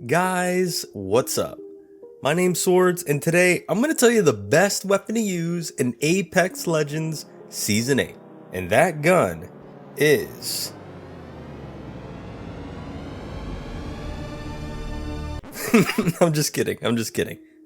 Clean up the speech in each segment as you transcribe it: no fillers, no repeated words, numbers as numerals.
Guys, what's up? My name's Swords, and today I'm going to tell you the best weapon to use in Apex Legends Season 8. And that gun is... I'm just kidding.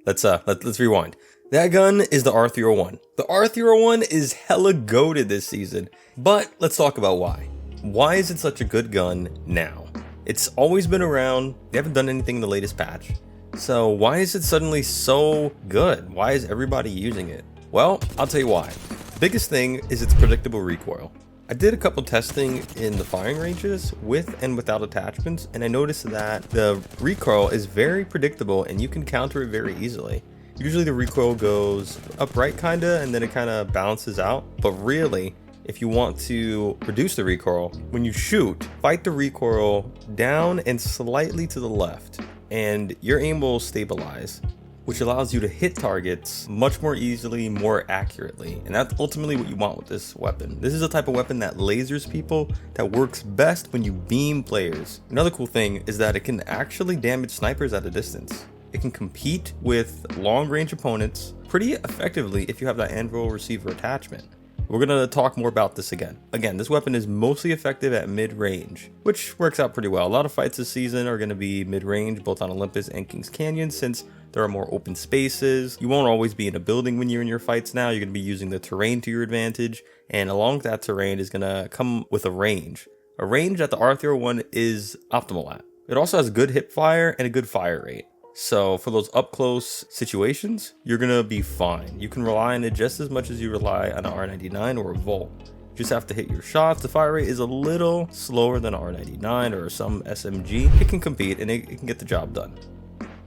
Let's rewind. That gun is the R301. The R301 is hella goated this season, but let's talk about why. Why is it such a good gun now? It's always been around, they haven't done anything in the latest patch. So why is it suddenly so good? Why is everybody using it? Well, I'll tell you why. The biggest thing is its predictable recoil. I did a couple testing in the firing ranges with and without attachments, and I noticed that the recoil is very predictable and you can counter it very easily. Usually the recoil goes upright kinda, and then it kinda balances out, but really, if you want to reduce the recoil, when you shoot, fight the recoil down and slightly to the left, and your aim will stabilize, which allows you to hit targets much more easily, more accurately. And that's ultimately what you want with this weapon. This is a type of weapon that lasers people, that works best when you beam players. Another cool thing is that it can actually damage snipers at a distance. It can compete with long range opponents pretty effectively if you have that anvil receiver attachment. We're going to talk more about this again. This weapon is mostly effective at mid-range, which works out pretty well. A lot of fights this season are going to be mid-range, both on Olympus and Kings Canyon, since there are more open spaces. You won't always be in a building when you're in your fights now. You're going to be using the terrain to your advantage, and along with that terrain is going to come with a range. A range that the R301 is optimal at. It also has good hip fire and a good fire rate. So for those up close situations, you're gonna be fine. You can rely on it just as much as you rely on an R99 or a Volt. You just have to hit your shots. The fire rate is a little slower than R99 or some SMG. It can compete and it can get the job done.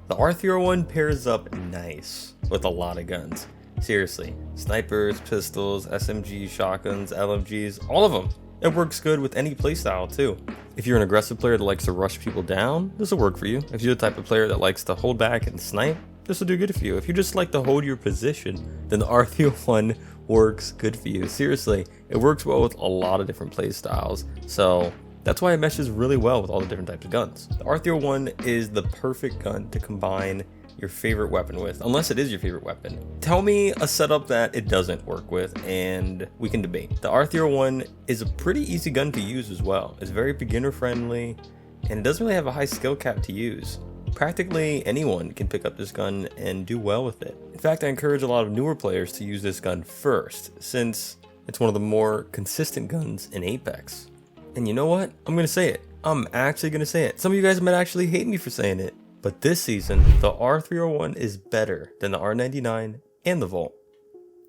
The R301 pairs up nice with a lot of guns. Seriously, snipers, pistols, SMGs, shotguns, LMGs, all of them. It works good with any playstyle too. If you're an aggressive player that likes to rush people down, this will work for you. If you're the type of player that likes to hold back and snipe, this will do good for you. If you just like to hold your position, then the R301 works good for you. Seriously, it works well with a lot of different playstyles. So that's why it meshes really well with all the different types of guns. The R301 is the perfect gun to combine your favorite weapon with, unless it is your favorite weapon. Tell me a setup that it doesn't work with and we can debate. The R301 is a pretty easy gun to use as well. It's very beginner friendly and it doesn't really have a high skill cap to use. Practically anyone can pick up this gun and do well with it. In fact, I encourage a lot of newer players to use this gun first, since it's one of the more consistent guns in Apex. And you know what? I'm gonna say it. I'm actually gonna say it. Some of you guys might actually hate me for saying it, but this season, the R301 is better than the R99 and the Volt.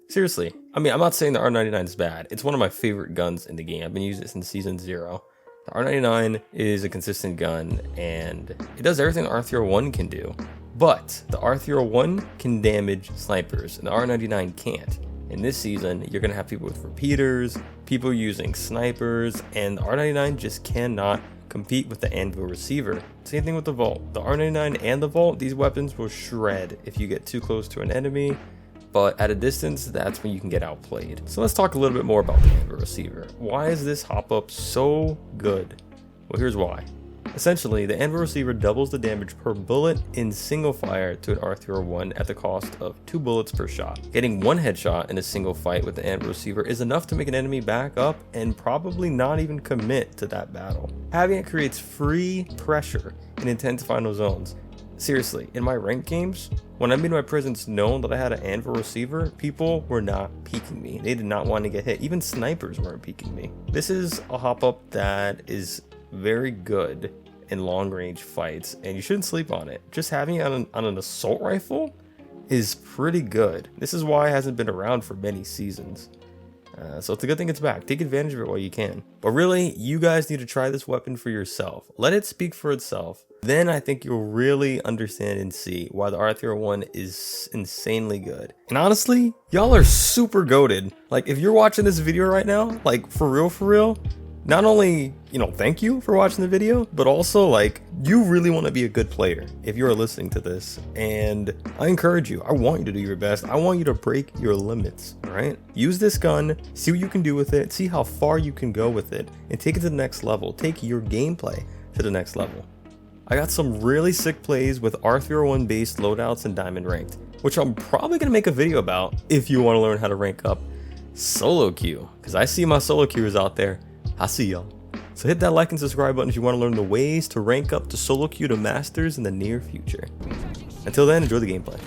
Seriously, I mean, I'm not saying the R99 is bad. It's one of my favorite guns in the game. I've been using it since Season 0. The R99 is a consistent gun, and it does everything the R301 can do. But the R301 can damage snipers, and the R99 can't. In this season, you're going to have people with repeaters, people using snipers, and the R99 just cannot compete with the anvil receiver. Same thing with the Volt. The R99 and the Volt, these weapons will shred if you get too close to an enemy, but at a distance, that's when you can get outplayed. So let's talk a little bit more about the anvil receiver. Why is this hop up so good? Well, here's why. Essentially, the anvil receiver doubles the damage per bullet in single fire to an R301 at the cost of 2 bullets per shot. Getting 1 headshot in a single fight with the anvil receiver is enough to make an enemy back up and probably not even commit to that battle. Having it creates free pressure in intense final zones. Seriously, in my ranked games, when I made my presence known that I had an anvil receiver, people were not peeking me. They did not want to get hit. Even snipers weren't peeking me. This is a hop up that is very good in long range fights, and you shouldn't sleep on it. Just having it on an assault rifle is pretty good. This is why it hasn't been around for many seasons. So it's a good thing it's back. Take advantage of it while you can. But really, you guys need to try this weapon for yourself. Let it speak for itself. Then I think you'll really understand and see why the R301 is insanely good. And honestly, y'all are super goated. Like, if you're watching this video right now, like for real, not only, thank you for watching the video, but also like you really want to be a good player if you're listening to this. And I encourage you, I want you to do your best. I want you to break your limits, all right? Use this gun, see what you can do with it, see how far you can go with it, and take it to the next level. Take your gameplay to the next level. I got some really sick plays with R301 based loadouts and diamond ranked, which I'm probably going to make a video about if you want to learn how to rank up solo queue, because I see my solo queuers out there. I see y'all. So hit that like and subscribe button if you want to learn the ways to rank up to solo queue to masters in the near future. Until then, enjoy the gameplay.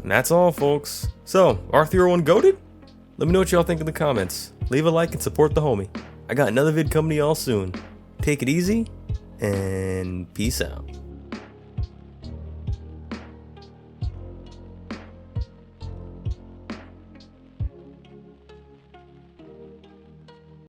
And that's all, folks. So, R301 goated? Let me know what y'all think in the comments. Leave a like and support the homie. I got another vid coming to y'all soon. Take it easy, and peace out.